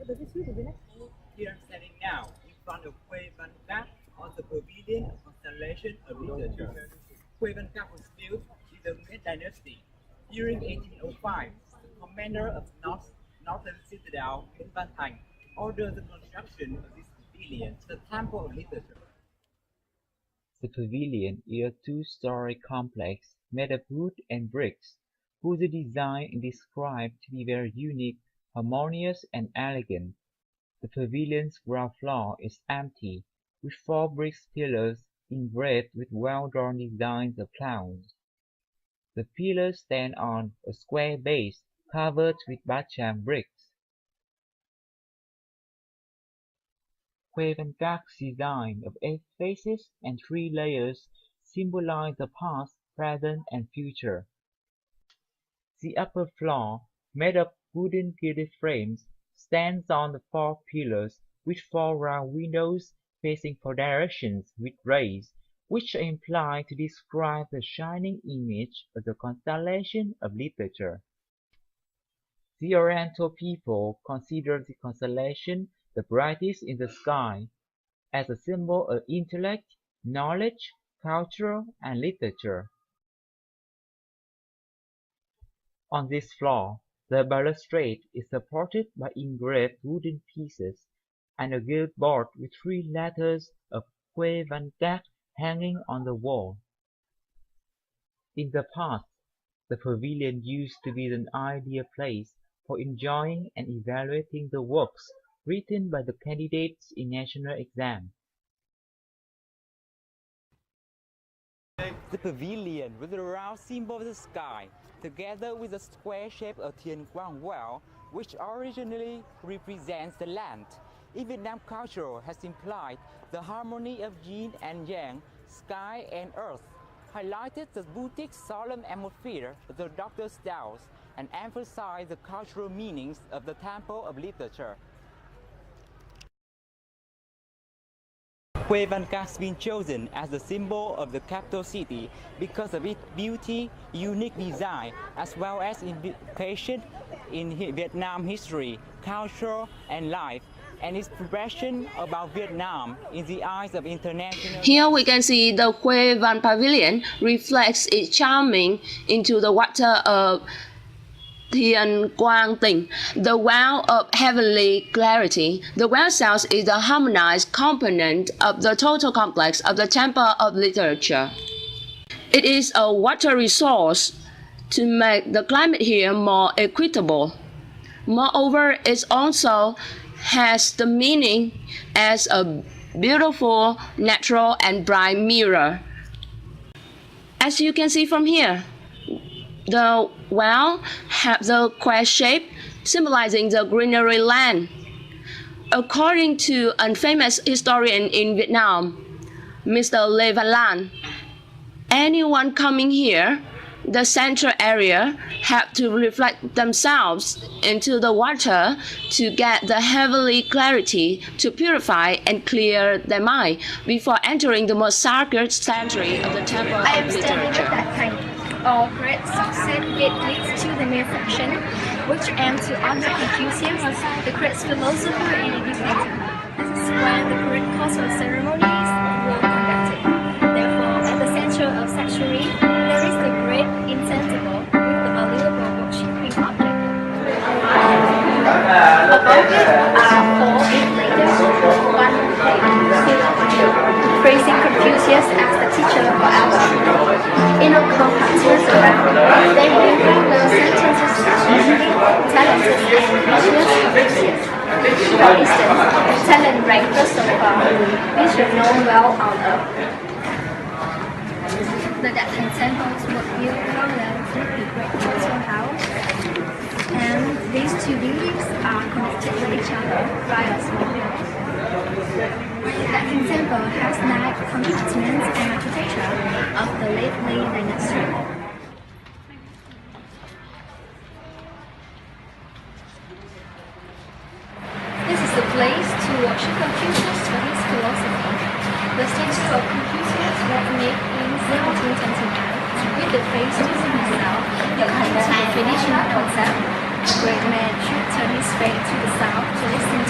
Here I'm standing now in front of Quay Van Gogh on the Pavilion of Constellation of Literature. Quay Van Gogh was built in the Ming Dynasty. During 1805, the commander of Northern Citadel, Nguyễn Văn Thành, ordered the construction of this pavilion, the Temple of Literature. The pavilion is a two-story complex made of wood and bricks, whose design is described to be very unique, harmonious, and elegant. The pavilion's ground floor is empty, with 4 brick pillars engraved with well-drawn designs of clowns. The pillars stand on a square base covered with Bacham bricks. Quay Van Gogh's design of 8 faces and 3 layers symbolize the past, present, and future. The upper floor, made of wooden gilded frames, stands on the 4 pillars with 4 round windows facing 4 directions with rays, which are implied to describe the shining image of the constellation of literature. The Oriental people consider the constellation the brightest in the sky, as a symbol of intellect, knowledge, culture, and literature. On this floor, the balustrade is supported by engraved wooden pieces, and a gilt board with 3 letters of Quay Van Gogh hanging on the wall. In the past, the pavilion used to be an ideal place for enjoying and evaluating the works written by the candidates in national exams. The pavilion with the round symbol of the sky, together with the square shape of Thiên Quang Well, which originally represents the land. In Vietnam culture has implied the harmony of yin and yang, sky and earth, highlighted the Buddhist solemn atmosphere of the doctor styles, and emphasized the cultural meanings of the Temple of Literature. Quay Van Gogh has been chosen as the symbol of the capital city because of its beauty, unique design, as well as implication in Vietnam history, culture, and life, and its progression about Vietnam in the eyes of international. Here we can see the Quay Van Pavilion reflects its charming into the water of Thiên Quang Tỉnh, the well of heavenly clarity. The well itself is the harmonized component of the total complex of the Temple of Literature. It is a water resource to make the climate here more equitable. Moreover, it also has the meaning as a beautiful, natural, and bright mirror. As you can see from here, the well has the quail shape, symbolizing the greenery land. According to a famous historian in Vietnam, Mr. Lê Văn Lan, anyone coming here, the central area, have to reflect themselves into the water to get the heavenly clarity to purify and clear their mind before entering the most sacred sanctuary of the Temple of Literature. All great success it leads to the mere function, which aims to honor Confucius, the great philosopher and educator. This is when the correct course of ceremonies were conducted. Therefore, at the center of sanctuary, there is the great insensible with the valuable worshipping object. Above it are 4 inlays, one praising Confucius as the teacher forever. In a compartment around, they bring the sentences talented and vicious Confucius. For instance, talent rank first of all, we should know well on earth. The Datin temples were built parallel to the great council house, and these 2 buildings are connected with each other by a small wall. The Datin temple has 9 compartments and architecture of the late Ming Dynasty. This is the place to worship Confucius for his philosophy. The statue of Confucius was made in 1729 with the face facing himself, according to the traditional concept. The great man should turn his face to the south to listen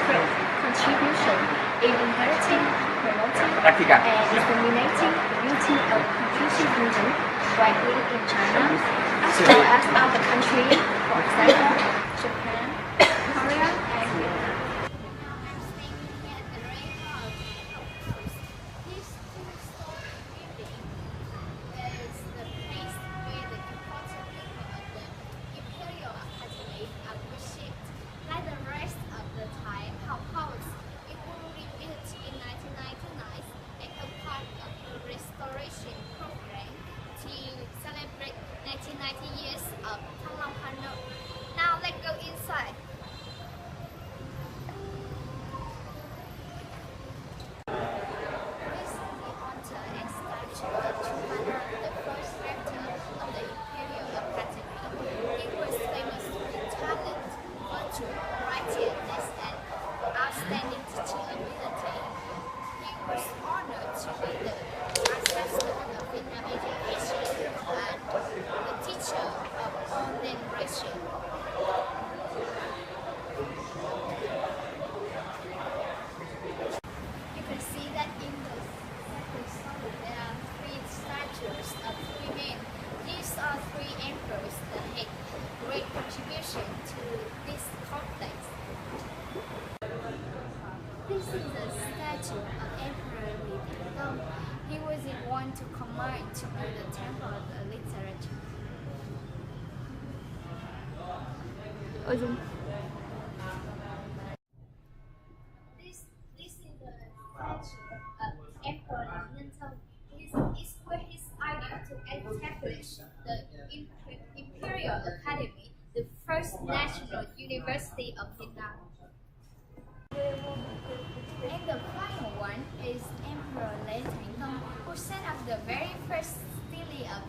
great contribution in inheriting, promoting, and disseminating the beauty of Confucianism widely in China, as well as other countries, for example, Japan, Korea, and Vietnam. I'm staying at the Red House. This two-story building is the place where the important people of the Imperial Academy are worshipped. Like the rest of the Thai house, it was rebuilt in 1999 as a part of a restoration program to celebrate 1990 years of Thăng Long. Now let's go inside. This is the altar and statue of Chumana, the first rector of the Imperial Academy. He was famous for talent, virtue, righteousness, and outstanding teaching ability. He was honored to be the ancestor of Vietnam education and the teacher of all generations. You can see that in the second there are three statues of three men. These are three emperors that had great contribution to this complex. This is the statue of Emperor Li Tengdong. He was the one to command to build the temple of the literature. This is the statue of Emperor Li Tengdong. It's where his idea to establish the Imperial Academy, the first national university of Vietnam. And the final one is Emperor Lê Thánh Tông, who set up the very first stele of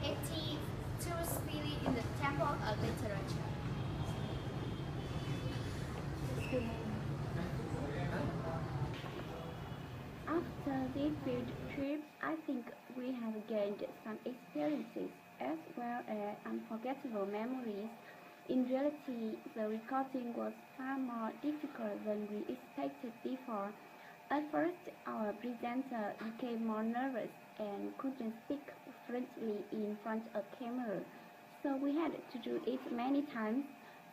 82 stele in the Temple of Literature. After this field trip, I think we have gained some experiences as well as unforgettable memories. In reality, the recording was far more difficult than we expected before. At first, our presenter became more nervous and couldn't speak fluently in front of camera, so we had to do it many times.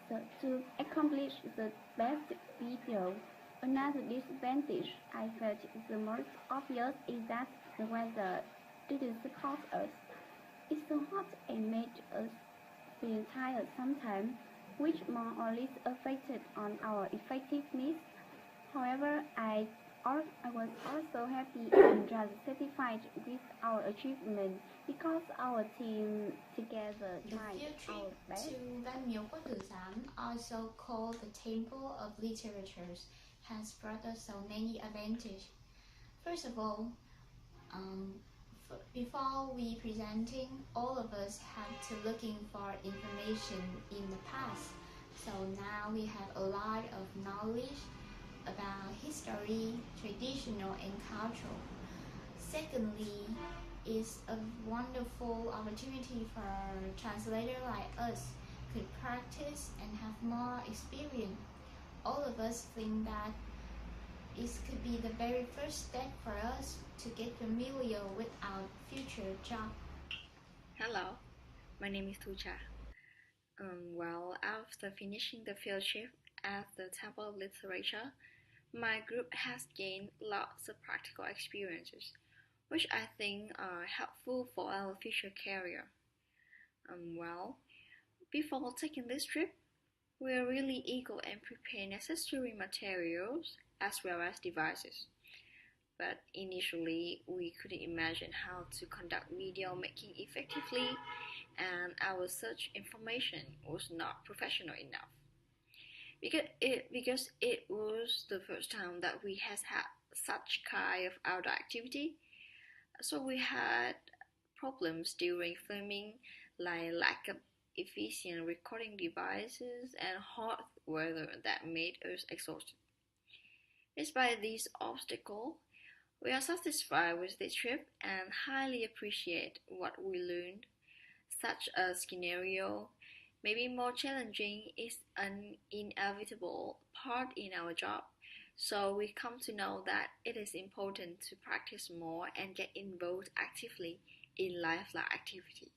So to accomplish the best video, another disadvantage I felt the most obvious is that the weather didn't support us. It's so hot and made us feel tired sometimes, which more or less affected on our effectiveness. However, I was also happy and rather satisfied with our achievement because our team together The tried field our trip best. to Văn Miếu Quốc Tử Giám, also called the Temple of Literatures, has brought us so many advantages. First of all, before we presenting, all of us had to looking for information in the past. So now we have a lot of knowledge about history, traditional and cultural. Secondly, it's a wonderful opportunity for a translator like us could practice and have more experience. All of us think that it could be the very first step for us to get familiar with our future job. Hello, my name is Tucha. Well, after finishing the field trip at the Temple of Literature, my group has gained lots of practical experiences, which I think are helpful for our future career. Well, before taking this trip, we are really eager and prepare necessary materials as well as devices. But initially, we couldn't imagine how to conduct video making effectively, and our search information was not professional enough. Because it was the first time that we had such kind of outdoor activity, so we had problems during filming, like lack of efficient recording devices and hot weather that made us exhausted. Despite these obstacles, we are satisfied with the trip and highly appreciate what we learned, such as scenario, Maybe more challenging is an inevitable part in our job. So we come to know that it is important to practice more and get involved actively in lifelong activity.